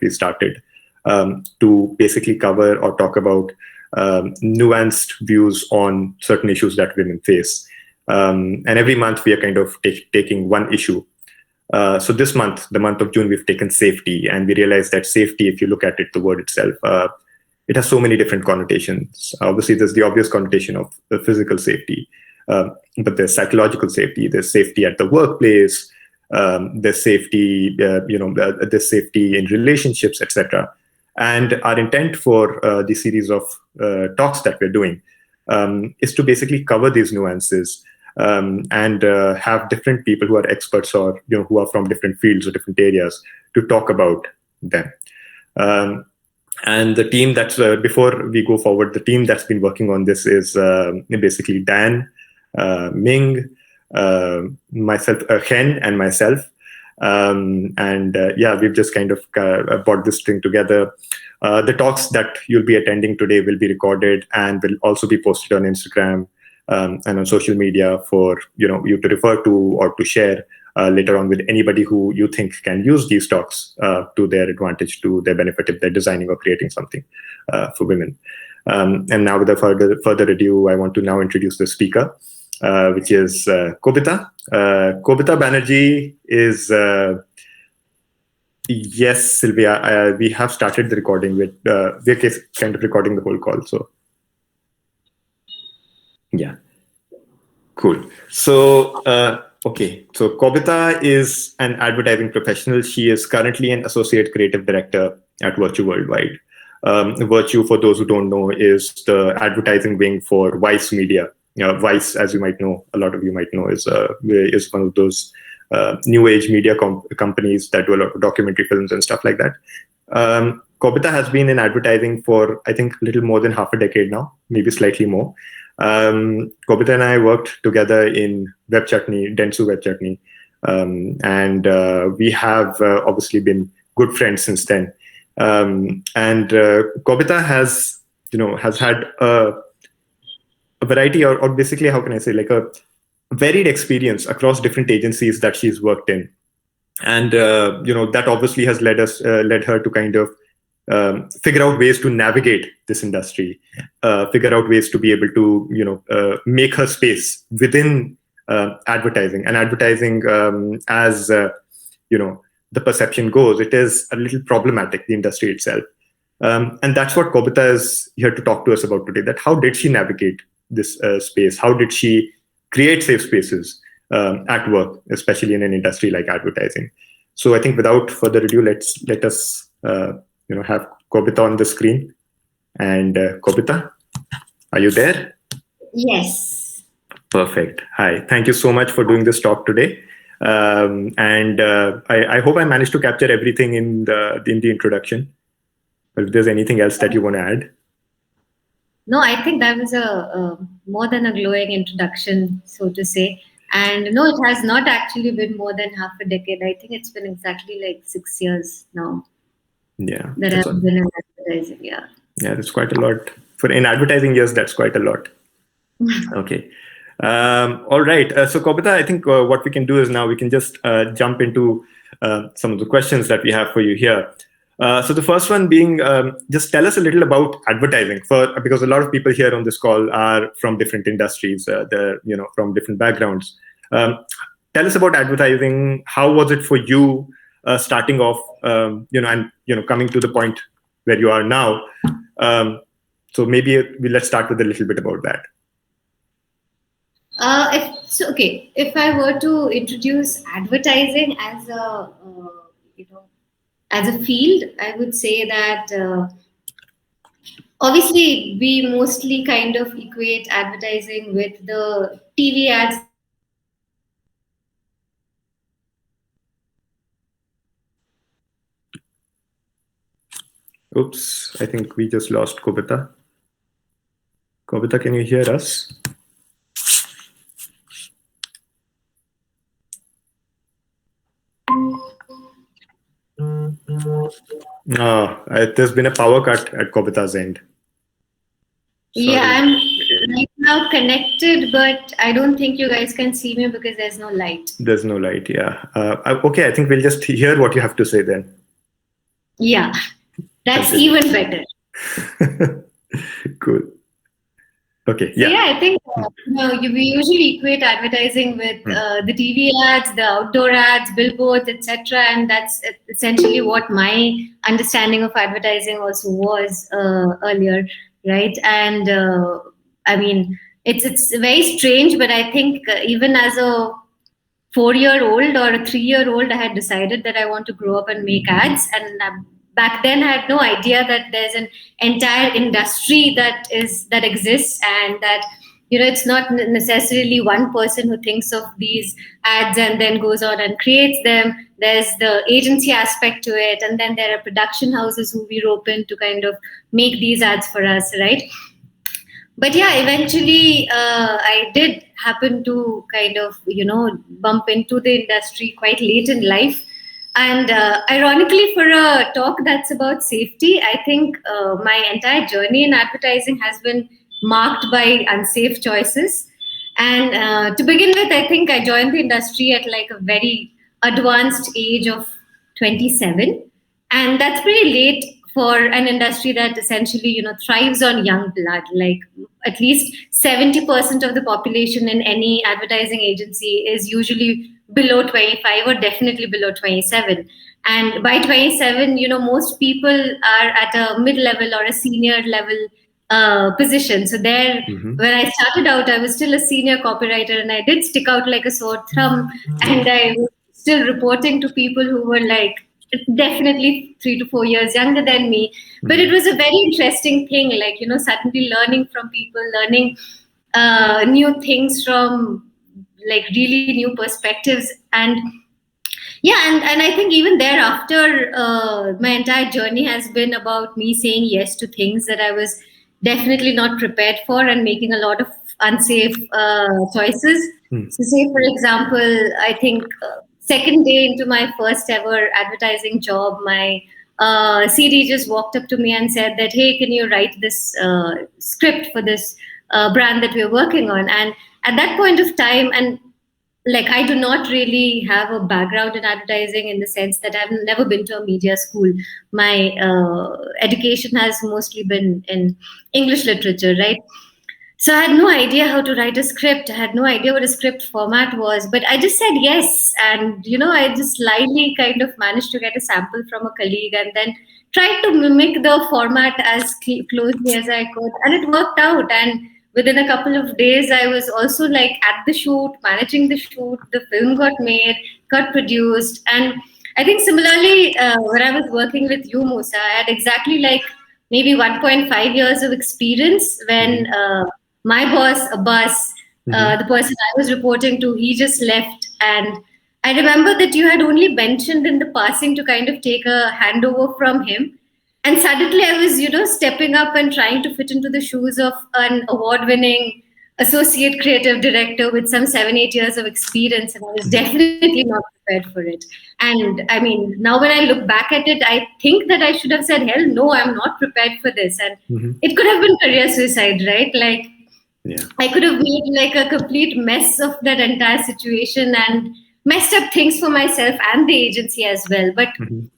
we started to basically cover or talk about nuanced views on certain issues that women face. And every month we are kind of taking one issue. So this month, the month of June, we've taken safety, and we realized that safety, if you look at it, the word itself, it has so many different connotations. Obviously, there's the obvious connotation of the physical safety, but there's psychological safety, there's safety at the workplace, there's safety, there's safety in relationships, etc. And our intent for the series of talks that we're doing is to basically cover these nuances and have different people who are experts or who are from different fields or different areas to talk about them. And the team that's before we go forward, the team that's been working on this is basically Dan, Ming, myself, Hen, and myself. We've just kind of brought this thing together. The talks that you'll be attending today will be recorded and will also be posted on Instagram and on social media for you to refer to or to share later on with anybody who you think can use these talks to their advantage, to their benefit if they're designing or creating something for women. And now, without further ado, I want to now introduce the speaker, which is Kobita. Kobita Banerjee is, yes, Sylvia, we have started the recording with, we're kind of recording the whole call, so. Yeah, cool. So, okay, so Kobita is an advertising professional. She is currently an associate creative director at Virtue Worldwide. Virtue, for those who don't know, is the advertising wing for Vice Media. Vice, as you might know, a lot of you might know, is one of those new age media companies that do a lot of documentary films and stuff like that. Kobita has been in advertising for, I think, a little more than half a decade now, maybe slightly more. Kobita and I worked together in Web Chutney, Dentsu Web Chutney, and we have obviously been good friends since then. Kobita has had a variety, or basically, how can I say, like a varied experience across different agencies that she's worked in, and that obviously has led her to kind of figure out ways to navigate this industry, figure out ways to be able to make her space within advertising. And advertising, as the perception goes, it is a little problematic, the industry itself. And that's what Kobita is here to talk to us about today, that how did she navigate this space? How did she create safe spaces at work, especially in an industry like advertising? So I think without further ado, let us have Kobita on the screen. And Kobita, are you there? Yes. Perfect. Hi. Thank you so much for doing this talk today. I hope I managed to capture everything in the introduction. But if there's anything else that you want to add. No, I think that was a more than a glowing introduction, so to say. And no, it has not actually been more than half a decade. I think it's been exactly like 6 years now. Yeah. That I've been in advertising, yeah. Yeah, that's quite a lot. In advertising years, that's quite a lot. Okay. All right. So Kobita, I think what we can do is now we can just jump into some of the questions that we have for you here. So the first one being, just tell us a little about advertising, because a lot of people here on this call are from different industries, they're from different backgrounds. Tell us about advertising. How was it for you starting off, and coming to the point where you are now? So maybe let's start with a little bit about that. If I were to introduce advertising as a as a field, I would say that obviously we mostly kind of equate advertising with the TV ads. Oops, I think we just lost Kobita. Kobita, can you hear us? No, there's been a power cut at Kobita's end. Sorry. Yeah, I'm right now connected, but I don't think you guys can see me because there's no light. There's no light, yeah. Okay, I think we'll just hear what you have to say then. Yeah, that's even better. Cool. Okay. So yeah, I think we usually equate advertising with the TV ads, the outdoor ads, billboards, etc., and that's essentially what my understanding of advertising also was earlier, right? And I mean, it's very strange, but I think even as a 4-year-old or a 3-year-old, I had decided that I want to grow up and make ads. And back then, I had no idea that there's an entire industry that exists, and that it's not necessarily one person who thinks of these ads and then goes on and creates them. There's the agency aspect to it, and then there are production houses who we rope in to kind of make these ads for us, right? But yeah, eventually I did happen to kind of bump into the industry quite late in life. And ironically, for a talk that's about safety, I think my entire journey in advertising has been marked by unsafe choices. And to begin with, I think I joined the industry at like a very advanced age of 27, and that's pretty late for an industry that essentially thrives on young blood. Like at least 70% of the population in any advertising agency is usually below 25 or definitely below 27. And by 27, most people are at a mid-level or a senior level position. So there, when I started out, I was still a senior copywriter, and I did stick out like a sore thumb, and I was still reporting to people who were like definitely 3 to 4 years younger than me. But it was a very interesting thing, like suddenly learning from people, learning new things from like really new perspectives. And yeah, and I think even thereafter, my entire journey has been about me saying yes to things that I was definitely not prepared for, and making a lot of unsafe choices. So say for example, I think second day into my first ever advertising job, my CD just walked up to me and said that, hey, can you write this script for this brand that we're working on? And at that point of time, and like I do not really have a background in advertising, in the sense that I've never been to a media school. My education has mostly been in English literature, right? So I had no idea how to write a script. I had no idea what a script format was, but I just said yes. And, I just slyly kind of managed to get a sample from a colleague, and then tried to mimic the format as closely as I could. And it worked out. And within a couple of days, I was also like at the shoot, managing the shoot. The film got made, got produced. And I think similarly, when I was working with you, Musa, I had exactly like maybe 1.5 years of experience when my boss, Abbas, the person I was reporting to, he just left. And I remember that you had only mentioned in the passing to kind of take a handover from him. And suddenly I was, stepping up and trying to fit into the shoes of an award-winning associate creative director with some 7-8 years of experience. And I was definitely not prepared for it. And I mean, now when I look back at it, I think that I should have said, hell no, I'm not prepared for this. And it could have been career suicide, right? Like, I could have made like a complete mess of that entire situation and messed up things for myself and the agency as well. But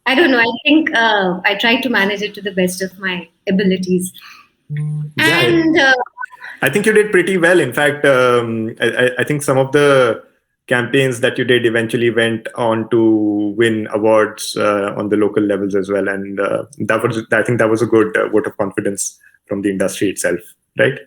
I don't know. I think I tried to manage it to the best of my abilities. And I think you did pretty well. In fact, I think some of the campaigns that you did eventually went on to win awards on the local levels as well. And I think that was a good vote of confidence from the industry itself, right?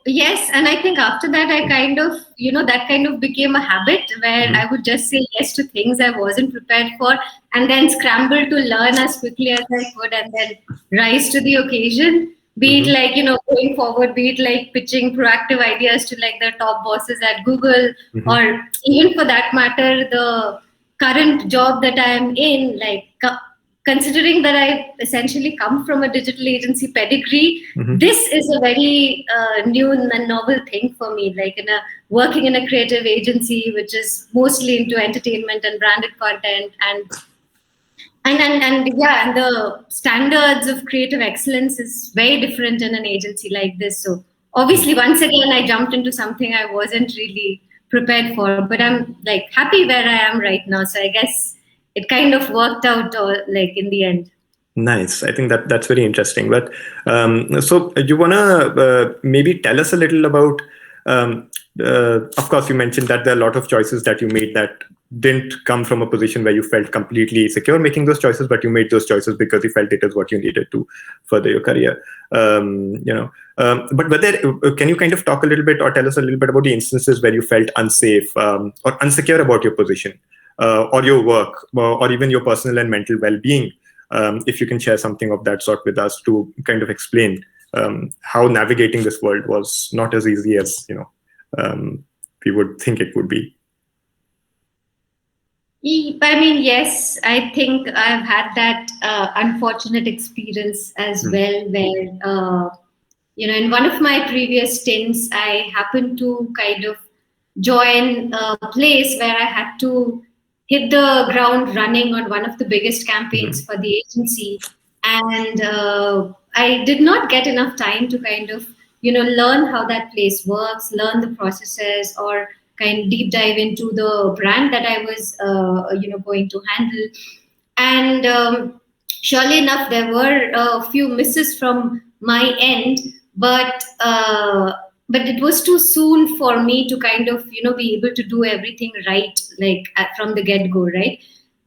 Yes, and I think after that, I kind of, that kind of became a habit where I would just say yes to things I wasn't prepared for, and then scramble to learn as quickly as I could, and then rise to the occasion. Be it like, going forward, be it like pitching proactive ideas to like the top bosses at Google, or even for that matter, the current job that I'm in, like considering that I essentially come from a digital agency pedigree, this is a very new and novel thing for me. Like working in a creative agency, which is mostly into entertainment and branded content, and the standards of creative excellence is very different in an agency like this. So obviously, once again, I jumped into something I wasn't really prepared for, but I'm like happy where I am right now. So I guess it kind of worked out like in the end. Nice. I think that's very interesting. But so you wanna maybe tell us a little about? Of course, you mentioned that there are a lot of choices that you made that didn't come from a position where you felt completely secure making those choices, but you made those choices because you felt it is what you needed to further your career. But can you kind of talk a little bit or tell us a little bit about the instances where you felt unsafe or unsecure about your position or your work or even your personal and mental well-being? If you can share something of that sort with us to kind of explain how navigating this world was not as easy as we would think it would be. I mean, yes, I think I've had that unfortunate experience as well, where in one of my previous stints, I happened to kind of join a place where I had to hit the ground running on one of the biggest campaigns for the agency, and I did not get enough time to kind of learn how that place works, learn the processes, or kind of deep dive into the brand that I was going to handle. And surely enough, there were a few misses from my end, but it was too soon for me to kind of be able to do everything right, like from the get-go, right?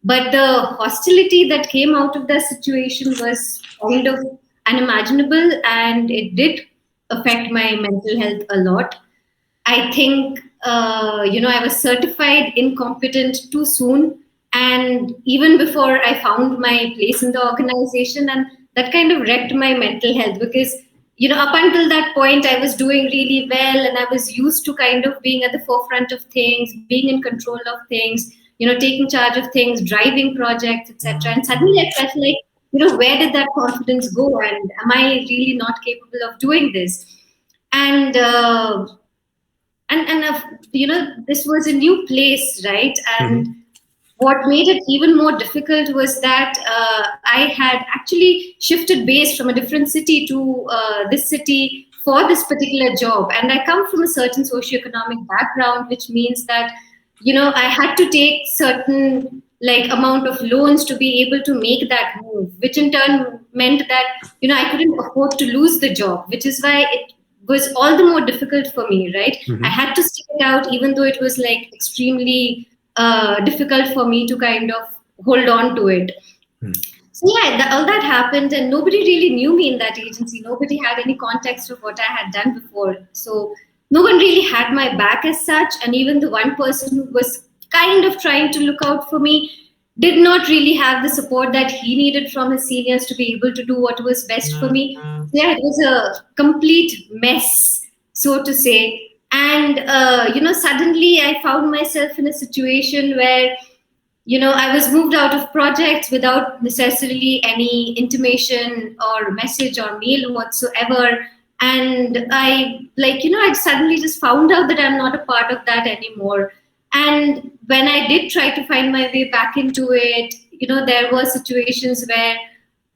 But the hostility that came out of that situation was kind of unimaginable, and it did affect my mental health a lot. I think I was certified incompetent too soon, and even before I found my place in the organization, and that kind of wrecked my mental health, because up until that point I was doing really well, and I was used to kind of being at the forefront of things, being in control of things, taking charge of things, driving projects, etc. And suddenly I felt like, where did that confidence go, and am I really not capable of doing this? And this was a new place, right? And what made it even more difficult was that I had actually shifted base from a different city to this city for this particular job. And I come from a certain socioeconomic background, which means that, I had to take certain amount of loans to be able to make that move, which in turn meant that, I couldn't afford to lose the job, which is why it was all the more difficult for me, right? I had to stick it out, even though it was extremely difficult for me to kind of hold on to it. So yeah, all that happened, and nobody really knew me in that agency. Nobody had any context of what I had done before. So no one really had my back as such. And even the one person who was kind of trying to look out for me did not really have the support that he needed from his seniors to be able to do what was best for me. Yeah, it was a complete mess, so to say. And suddenly I found myself in a situation where I was moved out of projects without necessarily any intimation or message or mail whatsoever. And I suddenly just found out that I'm not a part of that anymore. And when I did try to find my way back into it, there were situations where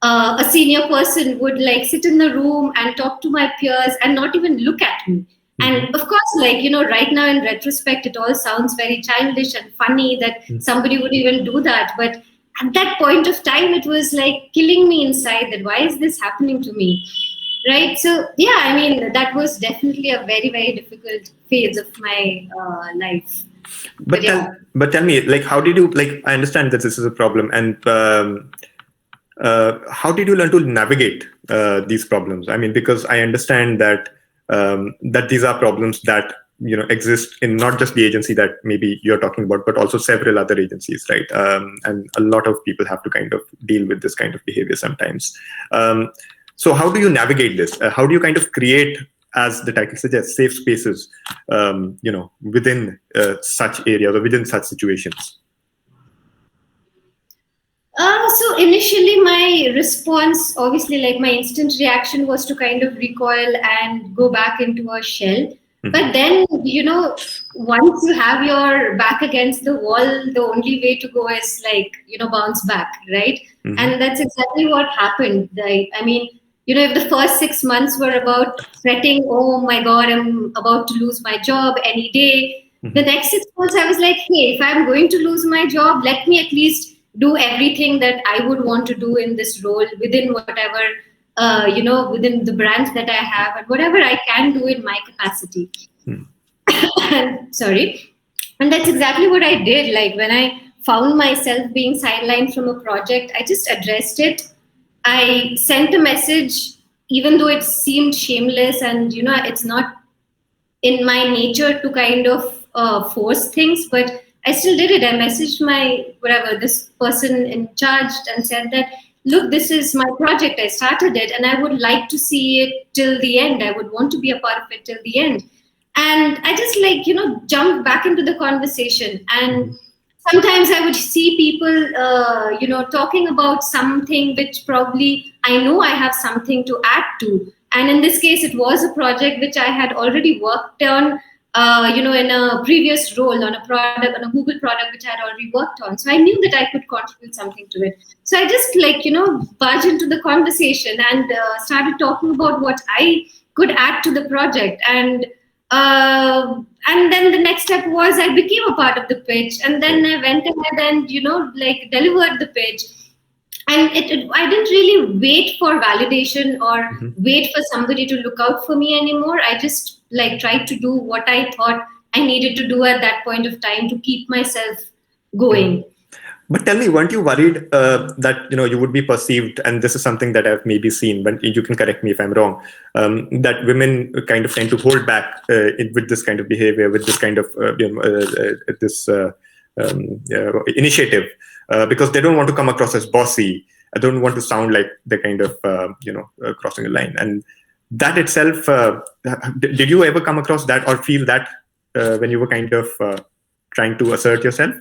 a senior person would sit in the room and talk to my peers and not even look at me. And of course, right now in retrospect, it all sounds very childish and funny that somebody would even do that. But at that point of time, it was killing me inside, that why is this happening to me? Right. So, yeah, I mean, that was definitely a very, very difficult phase of my life. But tell me, how did you, I understand that this is a problem, and how did you learn to navigate these problems? I mean, because I understand that that these are problems that exist in not just the agency that maybe you're talking about, but also several other agencies, right? And a lot of people have to kind of deal with this kind of behavior sometimes. So how do you navigate this? How do you kind of create, as the title suggests, safe spaces, within such areas or within such situations? So initially my response, obviously, my instant reaction was to kind of recoil and go back into a shell. But then, once you have your back against the wall, the only way to go is bounce back, right? And that's exactly what happened. I mean, if the first 6 months were about fretting, oh my God, I'm about to lose my job any day. The next 6 months I was like, hey, if I'm going to lose my job, let me at least do everything that I would want to do in this role within whatever, within the brands that I have and whatever I can do in my capacity. Sorry. And that's exactly what I did. Like when I found myself being sidelined from a project, I just addressed it. I sent a message, even though it seemed shameless and, it's not in my nature to kind of force things, but I still did it. I messaged this person in charge and said that, look, this is my project. I started it and I would like to see it till the end. I would want to be a part of it till the end. And I just jumped back into the conversation. And sometimes I would see people, talking about something which probably I know I have something to add to. And in this case, it was a project which I had already worked on, in a previous role on a Google product, which I had already worked on. So I knew that I could contribute something to it. So I just barged into the conversation and started talking about what I could add to the project. And then the next step was I became a part of the pitch, and then I went ahead and delivered the pitch. And I didn't really wait for validation or wait for somebody to look out for me anymore. I just tried to do what I thought I needed to do at that point of time to keep myself going. But tell me, weren't you worried that you would be perceived, and this is something that I've maybe seen, but you can correct me if I'm wrong, that women kind of tend to hold back with this kind of behavior, with this kind of initiative, because they don't want to come across as bossy. I don't want to sound like they're kind of crossing a line. And that itself, did you ever come across that or feel that when you were kind of trying to assert yourself?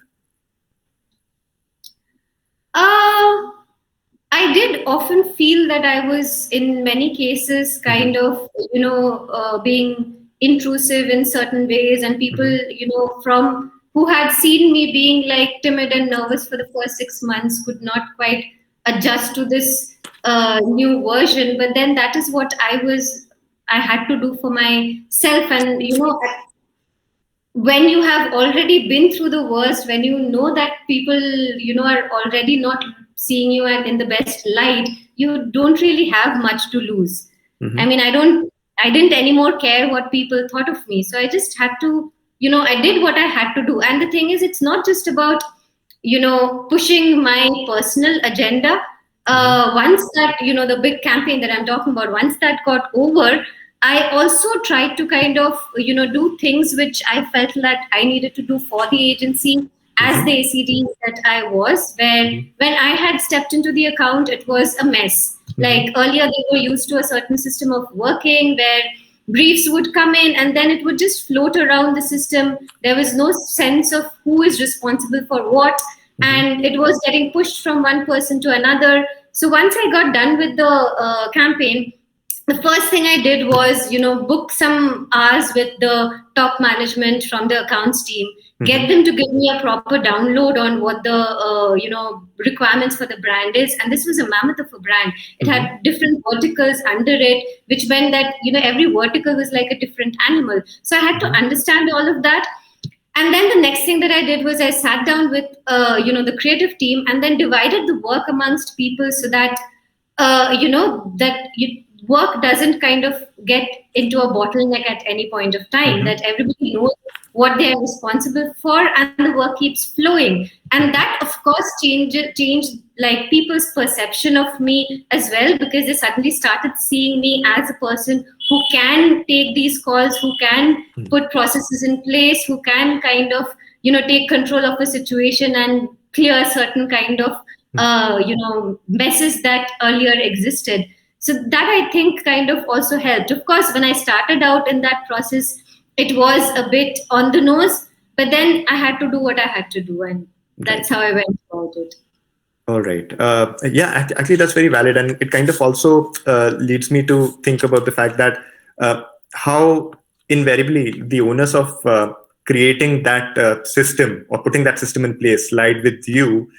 I did often feel that I was, in many cases, kind of, being intrusive in certain ways, and people, from who had seen me being timid and nervous for the first 6 months could not quite adjust to this new version. But then that is what I had to do for myself. And, when you have already been through the worst, when you know that people, are already not seeing you in the best light, you don't really have much to lose. I mean, I didn't anymore care what people thought of me. So I just had to, I did what I had to do. And the thing is, it's not just about, pushing my personal agenda. Once that, the big campaign that I'm talking about, once that got over, I also tried to kind of, do things which I felt that I needed to do for the agency as the ACD that I was, where when I had stepped into the account, it was a mess. Like earlier, they were used to a certain system of working where briefs would come in and then it would just float around the system. There was no sense of who is responsible for what, and it was getting pushed from one person to another. So once I got done with the campaign, the first thing I did was, book some hours with the top management from the accounts team, get them to give me a proper download on what the, requirements for the brand is. And this was a mammoth of a brand. It had different verticals under it, which meant that, every vertical was like a different animal. So I had to understand all of that. And then the next thing that I did was I sat down with, the creative team and then divided the work amongst people so that, work doesn't kind of get into a bottleneck at any point of time, that everybody knows what they are responsible for and the work keeps flowing. And that, of course, changed people's perception of me as well, because they suddenly started seeing me as a person who can take these calls, who can put processes in place, who can kind of, take control of a situation and clear certain kind of, messes that earlier existed. So that, I think, kind of also helped. Of course, when I started out in that process, it was a bit on the nose, but then I had to do what I had to do. And that's how I went about it. All right. Yeah, actually, that's very valid. And it kind of also leads me to think about the fact that how invariably the onus of creating that system or putting that system in place lied with you,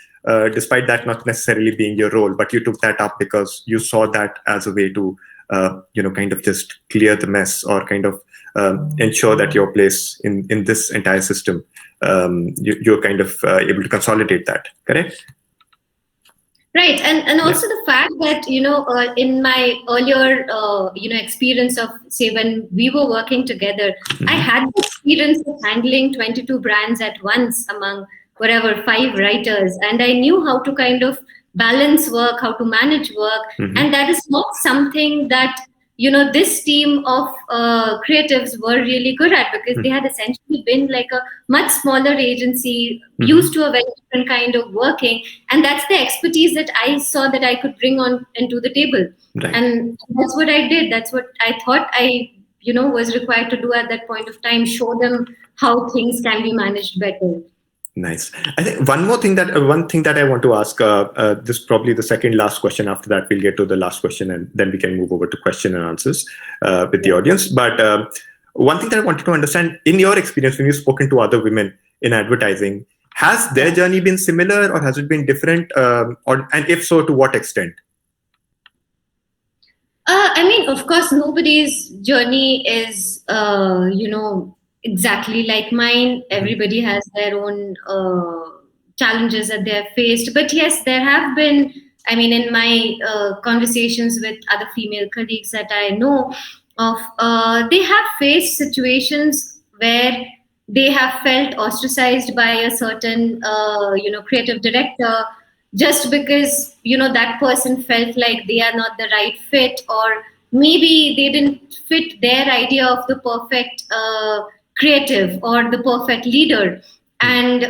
despite that not necessarily being your role, but you took that up because you saw that as a way to, kind of just clear the mess or kind of ensure that your place in this entire system, you're kind of able to consolidate that, correct? Right, and also the fact that in my earlier experience of, say, when we were working together, I had the experience of handling 22 brands at once among whatever 5 writers, and I knew how to kind of balance work, how to manage work, and that is not something that this team of creatives were really good at, because they had essentially been like a much smaller agency, used to a very different kind of working, and that's the expertise that I saw that I could bring on into the table. Right. And that's what I did. That's what I thought I was required to do at that point of time, show them how things can be managed better. Nice. I think one thing that I want to ask, this is probably the second last question. After that, we'll get to the last question, and then we can move over to question and answers with the audience. But one thing that I wanted to understand, in your experience, when you've spoken to other women in advertising, has their journey been similar, or has it been different? And if so, to what extent? I mean, of course, nobody's journey is, exactly like mine. Everybody has their own challenges that they have faced. But yes, there have been, I mean, in my conversations with other female colleagues that I know of, they have faced situations where they have felt ostracized by a certain, creative director, just because that person felt like they are not the right fit, or maybe they didn't fit their idea of the perfect creative or the perfect leader, and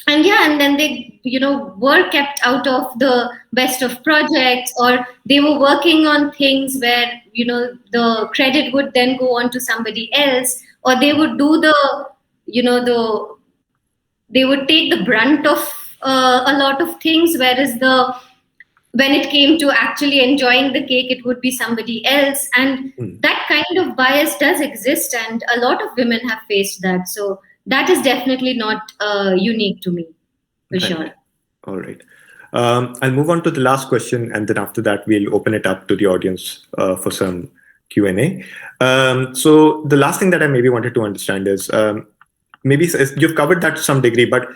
then they were kept out of the best of projects, or they were working on things where the credit would then go on to somebody else, or they would do they would take the brunt of a lot of things, whereas when it came to actually enjoying the cake, it would be somebody else. And that kind of bias does exist, and a lot of women have faced that. So that is definitely not unique to me, for sure. All right. I'll move on to the last question, and then after that, we'll open it up to the audience for some Q&A. So the last thing that I maybe wanted to understand is, maybe you've covered that to some degree, but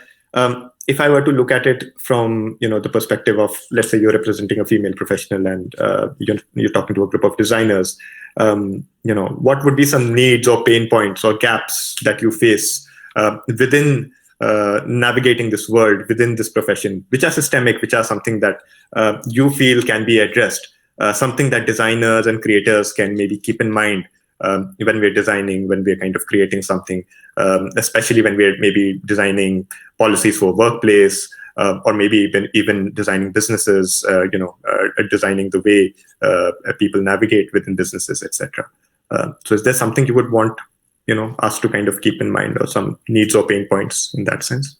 if I were to look at it from the perspective of, let's say, you're representing a female professional and you're talking to a group of designers, what would be some needs or pain points or gaps that you face within navigating this world, within this profession, which are systemic, which are something that you feel can be addressed, something that designers and creators can maybe keep in mind when we're designing, when we're kind of creating something, especially when we're maybe designing policies for workplace, or maybe even designing businesses, designing the way people navigate within businesses, etc. So is there something you would want us to kind of keep in mind, or some needs or pain points in that sense?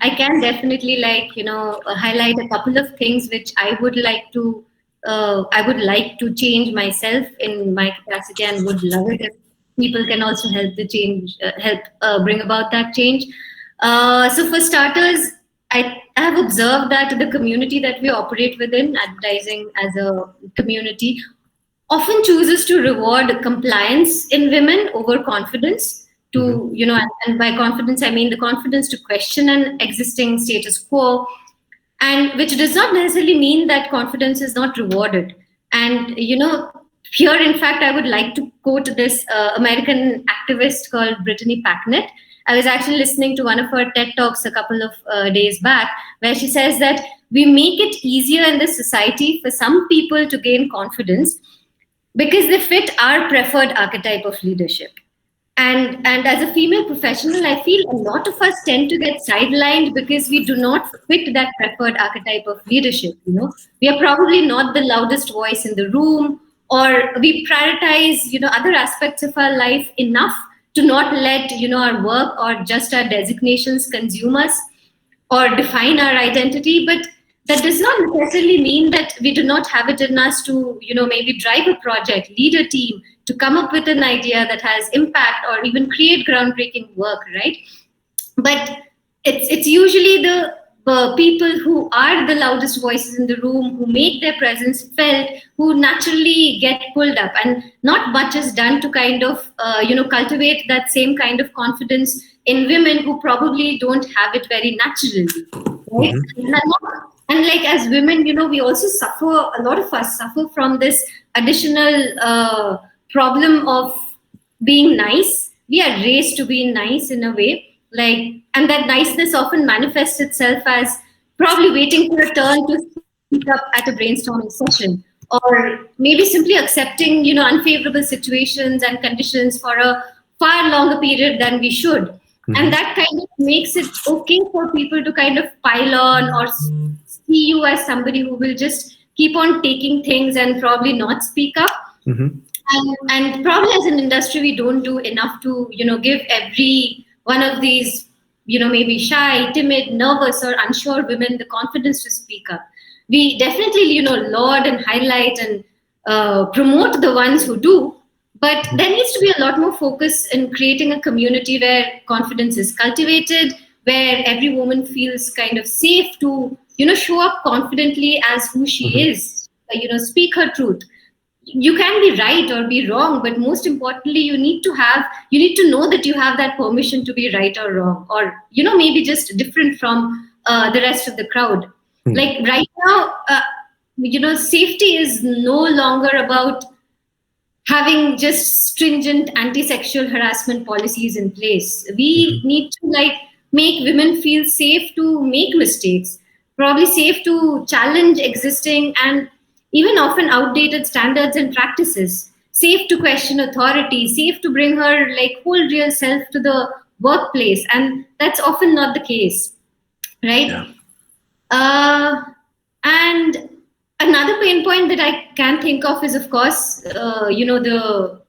I can definitely highlight a couple of things which I would like to change myself in my capacity, and would love it if people can also help bring about that change. So for starters, I have observed that the community that we operate within, advertising as a community, often chooses to reward compliance in women over confidence. And by confidence, I mean the confidence to question an existing status quo, and which does not necessarily mean that confidence is not rewarded. And here, in fact, I would like to quote this American activist called Brittany Packnett. I was actually listening to one of her TED Talks a couple of days back, where she says that we make it easier in this society for some people to gain confidence because they fit our preferred archetype of leadership. And as a female professional, I feel a lot of us tend to get sidelined because we do not fit that preferred archetype of leadership. We are probably not the loudest voice in the room, or we prioritize other aspects of our life enough to not let our work or just our designations consume us or define our identity. But that does not necessarily mean that we do not have it in us to maybe drive a project, lead a team, to come up with an idea that has impact, or even create groundbreaking work, right? But it's usually people who are the loudest voices in the room, who make their presence felt, who naturally get pulled up, and not much is done to kind of cultivate that same kind of confidence in women who probably don't have it very naturally, right? And like as women, we also suffer, a lot of us suffer from this additional problem of being nice. We are raised to be nice in a way, and that niceness often manifests itself as probably waiting for a turn to speak up at a brainstorming session, or maybe simply accepting unfavorable situations and conditions for a far longer period than we should. And that kind of makes it okay for people to kind of pile on or see you as somebody who will just keep on taking things and probably not speak up. And probably as an industry, we don't do enough to, give every one of these, maybe shy, timid, nervous, or unsure women the confidence to speak up. We definitely, laud and highlight and promote the ones who do, but there needs to be a lot more focus in creating a community where confidence is cultivated, where every woman feels kind of safe to, show up confidently as who she is, speak her truth. You can be right or be wrong, but most importantly, you need to know that you have that permission to be right or wrong, or maybe just different from the rest of the crowd. Like right now, safety is no longer about having just stringent anti-sexual harassment policies in place. We need to make women feel safe to make mistakes, probably safe to challenge existing and even often outdated standards and practices, safe to question authority, safe to bring her whole real self to the workplace. And that's often not the case, right? And another pain point that I can think of is, of course, the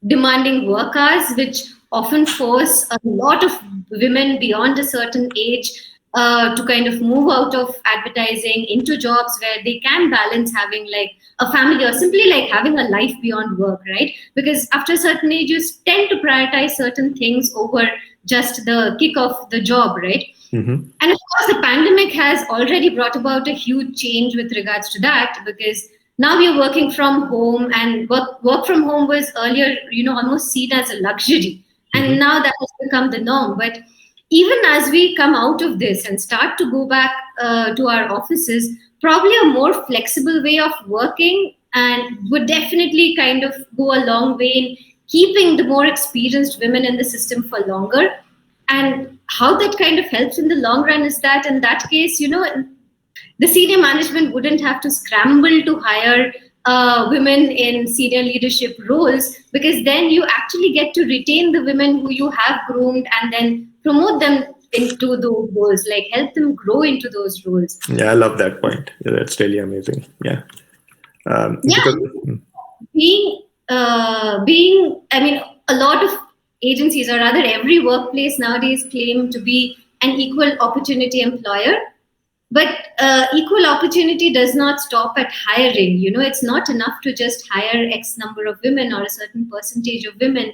demanding work hours, which often force a lot of women beyond a certain age to kind of move out of advertising into jobs where they can balance having a family or simply having a life beyond work, right? Because after a certain age, you tend to prioritize certain things over just the kick of the job, right? And of course, the pandemic has already brought about a huge change with regards to that, because now we are working from home, and work from home was earlier, almost seen as a luxury. And now that has become the norm. But even as we come out of this and start to go back to our offices, probably a more flexible way of working and would definitely kind of go a long way in keeping the more experienced women in the system for longer. And how that kind of helps in the long run is that in that case, the senior management wouldn't have to scramble to hire women in senior leadership roles, because then you actually get to retain the women who you have groomed and then promote them into those roles, help them grow into those roles. Yeah, I love that point. Yeah, that's really amazing. Yeah. Being, I mean, a lot of agencies, or rather every workplace nowadays, claim to be an equal opportunity employer. But equal opportunity does not stop at hiring. It's not enough to just hire X number of women or a certain percentage of women.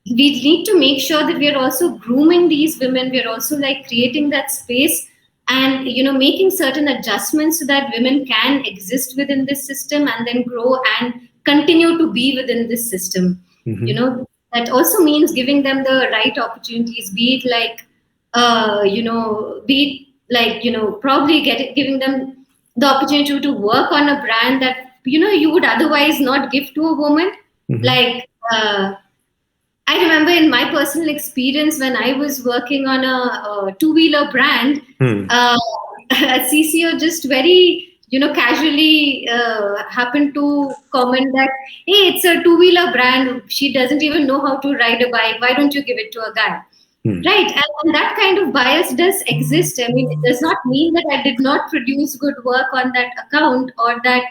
We need to make sure that we are also grooming these women. We are also creating that space and, making certain adjustments so that women can exist within this system and then grow and continue to be within this system. That also means giving them the right opportunities, be it probably giving them the opportunity to work on a brand that, you would otherwise not give to a woman. I remember in my personal experience when I was working on a two-wheeler brand, a CCO just very, casually happened to comment that, hey, it's a two-wheeler brand. She doesn't even know how to ride a bike. Why don't you give it to a guy? Right. And that kind of bias does exist. I mean, it does not mean that I did not produce good work on that account, or that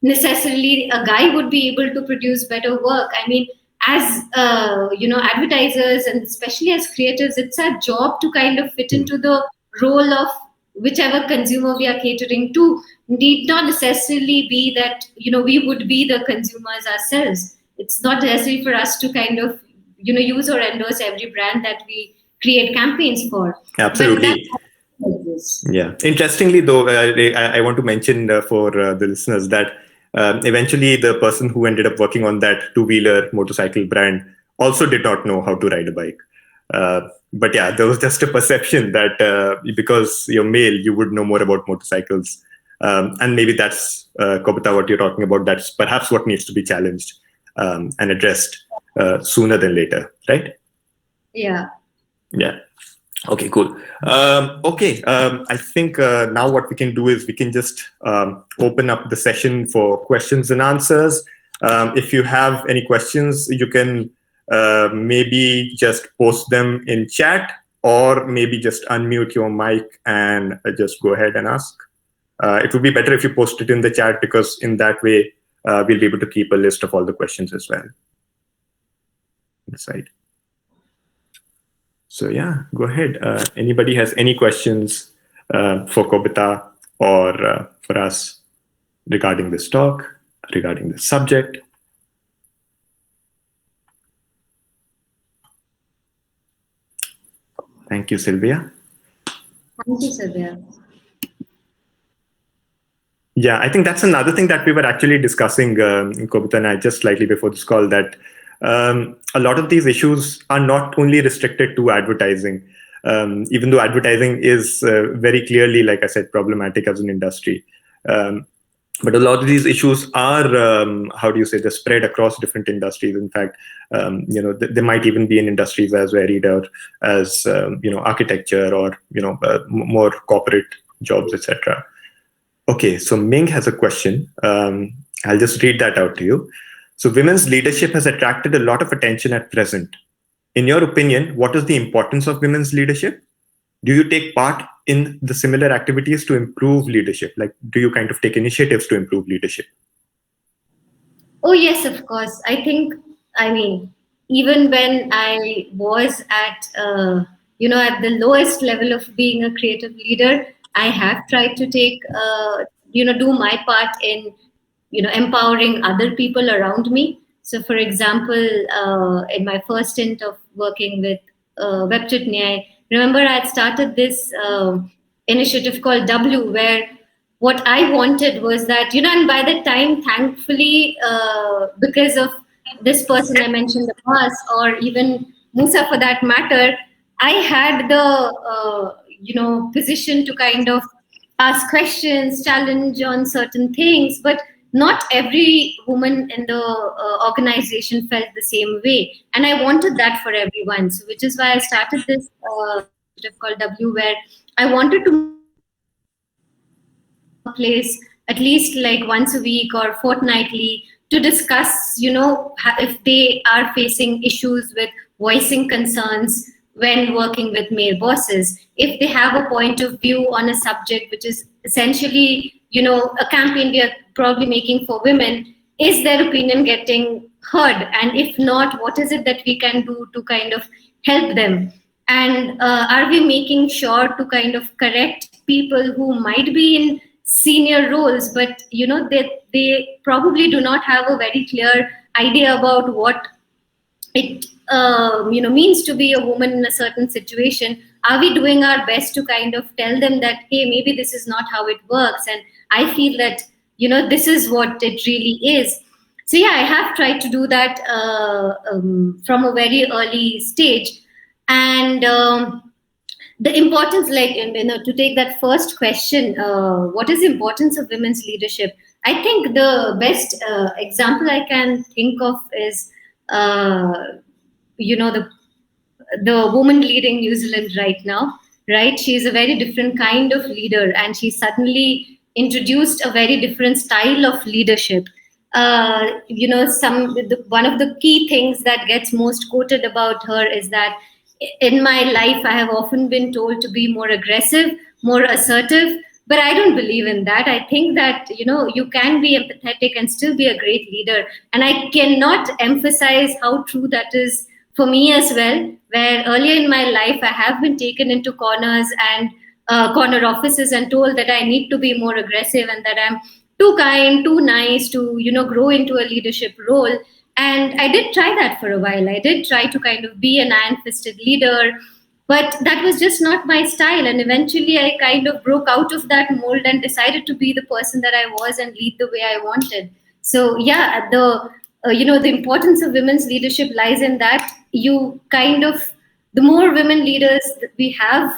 necessarily a guy would be able to produce better work. I mean, as advertisers and especially as creatives, it's our job to kind of fit into the role of whichever consumer we are catering to. Need not necessarily be that we would be the consumers ourselves. It's not necessary for us to kind of use or endorse every brand that we create campaigns for. Absolutely. is. Yeah. Interestingly, though, I want to mention for the listeners that eventually the person who ended up working on that two-wheeler motorcycle brand also did not know how to ride a bike. But yeah, there was just a perception that because you're male, you would know more about motorcycles. And maybe that's, Kobita, what you're talking about. That's perhaps what needs to be challenged and addressed sooner than later, right? Yeah. Yeah. Okay, cool. I think now what we can do is we can just open up the session for questions and answers. If you have any questions, you can maybe just post them in chat, or maybe just unmute your mic and just go ahead and ask. It would be better if you post it in the chat, because in that way, we'll be able to keep a list of all the questions as well. Inside. So yeah, go ahead. Anybody has any questions for Kobita or for us regarding this talk, regarding the subject? Thank you, Sylvia. Thank you, Sylvia. Yeah, I think that's another thing that we were actually discussing, Kobita and I, just slightly before this call, that a lot of these issues are not only restricted to advertising, even though advertising is very clearly, like I said, problematic as an industry. But a lot of these issues are, they're spread across different industries. In fact, they might even be in industries as varied as, architecture or, more corporate jobs, etc. Okay, so Ming has a question. I'll just read that out to you. So women's leadership has attracted a lot of attention at present. In your opinion, what is the importance of women's leadership? Do you take part in the similar activities to improve leadership? Like, do you kind of take initiatives to improve leadership? Oh, yes, of course. Even when I was at, at the lowest level of being a creative leader, I have tried to take, do my part in, empowering other people around me. So, for example, in my first stint of working with WebChutney, I remember I had started this initiative called W, where what I wanted was that, and by the time, thankfully, because of this person I mentioned, the past, or even Musa for that matter, I had the, position to kind of ask questions, challenge on certain things, but not every woman in the organization felt the same way. And I wanted that for everyone. So, which is why I started this called W, where I wanted to place at least like once a week or fortnightly to discuss, if they are facing issues with voicing concerns when working with male bosses, if they have a point of view on a subject which is essentially, a campaign we are probably making for women, is their opinion getting heard? And if not, what is it that we can do to kind of help them? And are we making sure to kind of correct people who might be in senior roles, but they probably do not have a very clear idea about what it means to be a woman in a certain situation? Are we doing our best to kind of tell them that, hey, maybe this is not how it works, and I feel that this is what it really is? So yeah, I have tried to do that from a very early stage. And the importance, like, to take that first question, what is the importance of women's leadership? I think the best example I can think of is the woman leading New Zealand right now, right? She's a very different kind of leader, and she suddenly introduced a very different style of leadership. One of the key things that gets most quoted about her is that, in my life, I have often been told to be more aggressive, more assertive, but I don't believe in that. I think that, you can be empathetic and still be a great leader. And I cannot emphasize how true that is for me as well, where earlier in my life, I have been taken into corners and corner offices and told that I need to be more aggressive and that I'm too kind, too nice to, grow into a leadership role. And I did try that for a while. I did try to kind of be an iron-fisted leader, But that was just not my style, and eventually I kind of broke out of that mold and decided to be the person that I was and lead the way I wanted. So yeah, the importance of women's leadership lies in that you kind of, the more women leaders that we have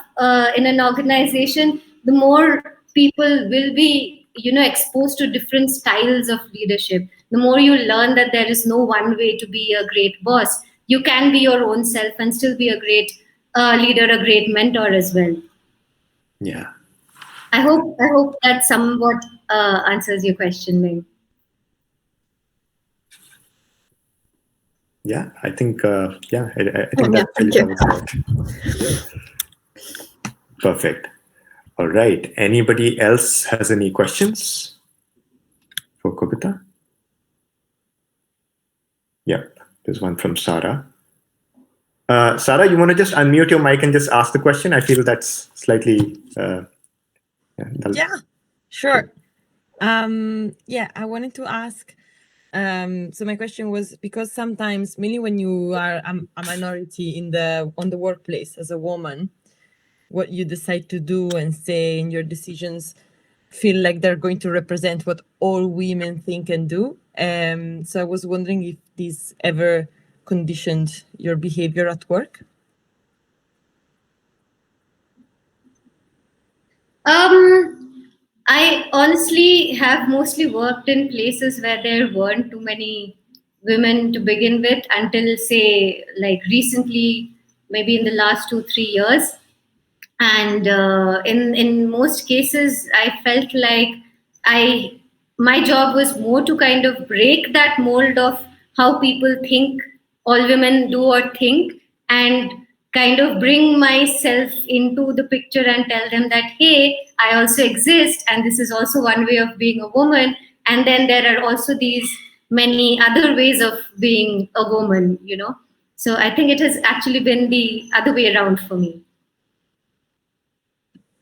in an organization, the more people will be exposed to different styles of leadership. The more you learn that there is no one way to be a great boss. You can be your own self and still be a great leader, a great mentor as well. Yeah. I hope that somewhat answers your question, Ming. Yeah, I think I think that really covers it. Perfect. All right. Anybody else has any questions for Kobita? Yep. There's one from Sarah. Sarah, you want to just unmute your mic and just ask the question? I feel that's slightly. Yeah, sure. I wanted to ask. So my question was, because sometimes, mainly when you are a minority on the workplace as a woman, what you decide to do and say in your decisions feel like they're going to represent what all women think and do. So I was wondering if this ever conditioned your behavior at work. I honestly have mostly worked in places where there weren't too many women to begin with until, say, like recently, maybe in the last 2-3 years. And in most cases, I felt like my job was more to kind of break that mold of how people think all women do or think, and kind of bring myself into the picture and tell them that, hey, I also exist, and this is also one way of being a woman, and then there are also these many other ways of being a woman. So I think it has actually been the other way around for me.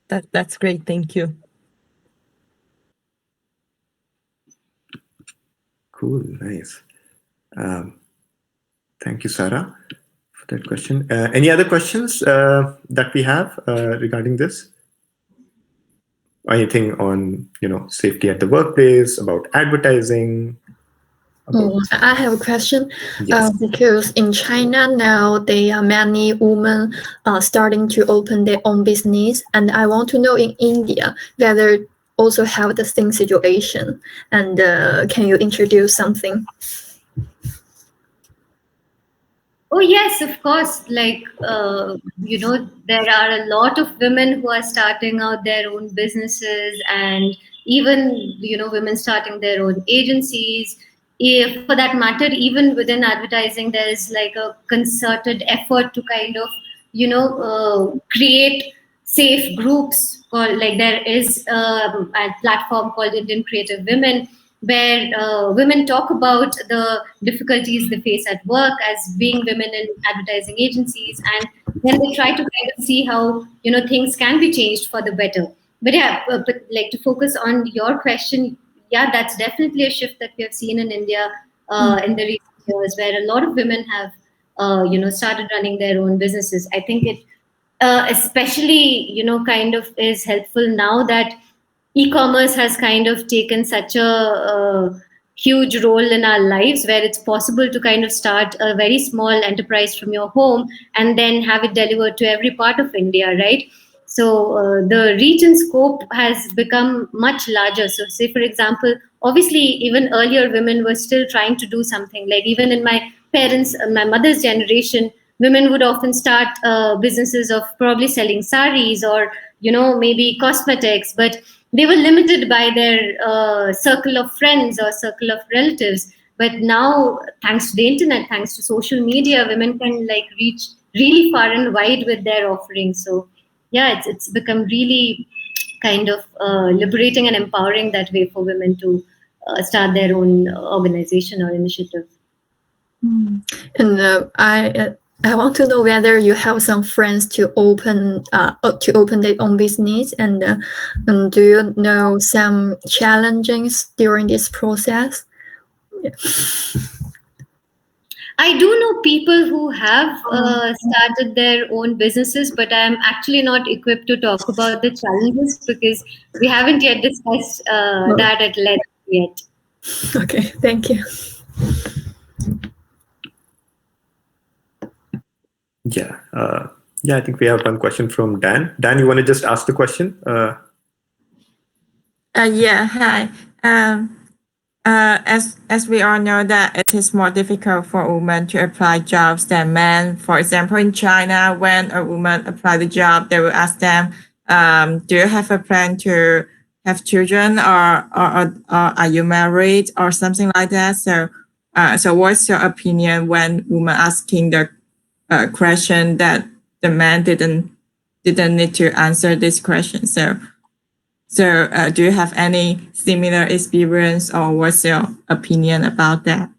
That's great. Thank you. Cool. Nice. Thank you, Sarah, for that question. Any other questions that we have regarding this? Anything on safety at the workplace, about advertising? I have a question. Yes. Because in China now there are many women starting to open their own business, and I want to know in India whether also have the same situation, and can you introduce something? Oh yes, of course. Like there are a lot of women who are starting out their own businesses, and even women starting their own agencies. If, for that matter, even within advertising, there is like a concerted effort to kind of create safe groups. Called, like, there is a platform called Indian Creative Women, where women talk about the difficulties they face at work as being women in advertising agencies, and then they try to kind of see how things can be changed for the better. But yeah, but like, to focus on your question, yeah, that's definitely a shift that we have seen in India in the recent years, where a lot of women have started running their own businesses. I think it especially kind of is helpful now that e-commerce has kind of taken such a huge role in our lives, where it's possible to kind of start a very small enterprise from your home and then have it delivered to every part of India, right? So the reach and scope has become much larger. So say, for example, obviously even earlier women were still trying to do something, like even in my my mother's generation, women would often start businesses of probably selling saris or maybe cosmetics, but they were limited by their circle of friends or circle of relatives. But now, thanks to the internet, thanks to social media, women can like reach really far and wide with their offerings. So yeah, it's become really kind of liberating and empowering that way for women to start their own organization or initiative. And I want to know whether you have some friends to open their own business, and do you know some challenges during this process? Yeah. I do know people who have started their own businesses, but I'm actually not equipped to talk about the challenges because we haven't yet discussed that at length yet. Okay, thank you. Yeah. I think we have one question from Dan. Dan, you want to just ask the question? Yeah, hi. As we all know that it is more difficult for women to apply jobs than men. For example, in China, when a woman apply the job, they will ask them, do you have a plan to have children or are you married or something like that? So what's your opinion when women asking the question that the man didn't need to answer this question? So do you have any similar experience or what's your opinion about that?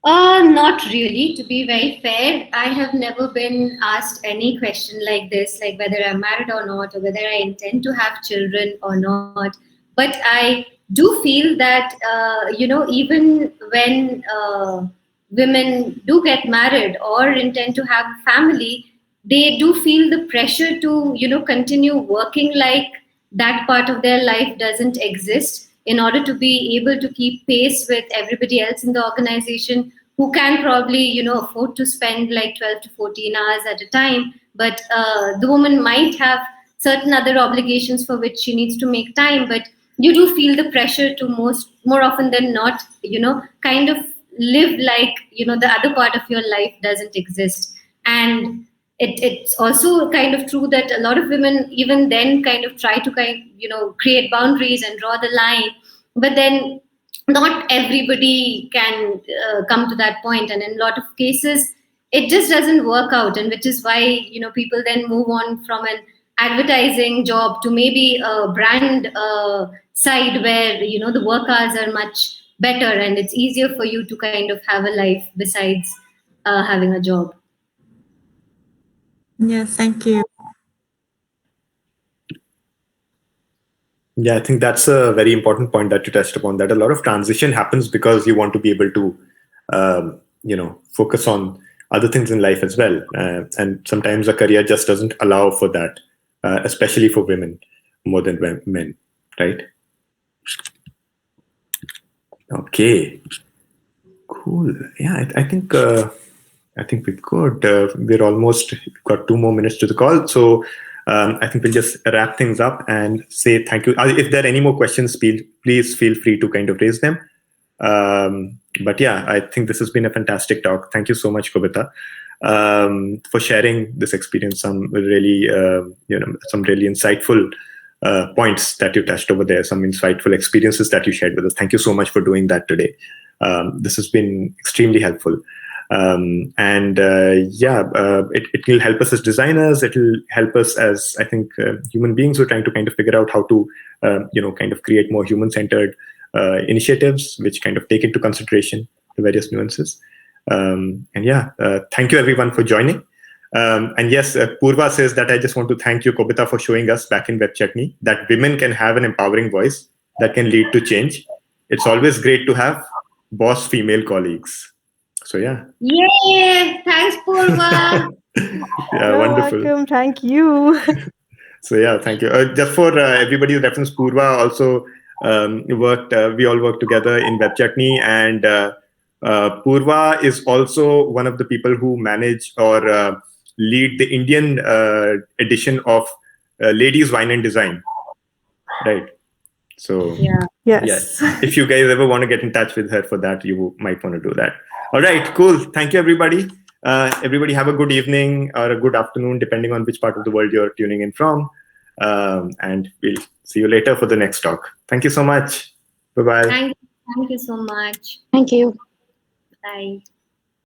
Not really. To be very fair, I have never been asked any question like this, like whether I'm married or not, or whether I intend to have children or not. But I do feel that, even when women do get married or intend to have a family, they do feel the pressure to, continue working like that part of their life doesn't exist in order to be able to keep pace with everybody else in the organization who can probably afford to spend like 12 to 14 hours at a time, but the woman might have certain other obligations for which she needs to make time. But you do feel the pressure to more often than not kind of live like the other part of your life doesn't exist. And it's also kind of true that a lot of women even then kind of try to create boundaries and draw the line, but then not everybody can come to that point, and in a lot of cases it just doesn't work out, and which is why people then move on from an advertising job to maybe a brand side where the work hours are much better and it's easier for you to kind of have a life besides having a job. Yeah, thank you. Yeah, I think that's a very important point that you touched upon, that a lot of transition happens because you want to be able to, focus on other things in life as well. And sometimes a career just doesn't allow for that, especially for women more than men, right? Okay, cool. Yeah, I think we're good. We're almost got 2 more minutes to the call. So I think we'll just wrap things up and say thank you. If there are any more questions, please feel free to kind of raise them. But yeah, I think this has been a fantastic talk. Thank you so much, Kobita, for sharing this experience. Some really insightful points that you touched over there, some insightful experiences that you shared with us. Thank you so much for doing that today. This has been extremely helpful. It will help us as designers. It will help us as, I think, human beings who are trying to kind of figure out how to, kind of create more human-centered initiatives, which kind of take into consideration the various nuances. Thank you everyone for joining. And yes, Purva says that I just want to thank you, Kobita, for showing us back in WebChutney that women can have an empowering voice that can lead to change. It's always great to have boss female colleagues. So yeah. Yeah, thanks, Purva. Yeah, wonderful. Welcome. Thank you. So yeah, thank you. Just for everybody's reference, Purva also we all worked together in WebChutney, and Purva is also one of the people who manage or lead the Indian edition of Ladies Wine and Design, right? So Yes. if you guys ever want to get in touch with her for that, you might want to do that. All right, cool. Thank you, everybody. Everybody have a good evening or a good afternoon, depending on which part of the world you're tuning in from. And we'll see you later for the next talk. Thank you so much. Bye-bye. Thank you so much. Thank you. Bye.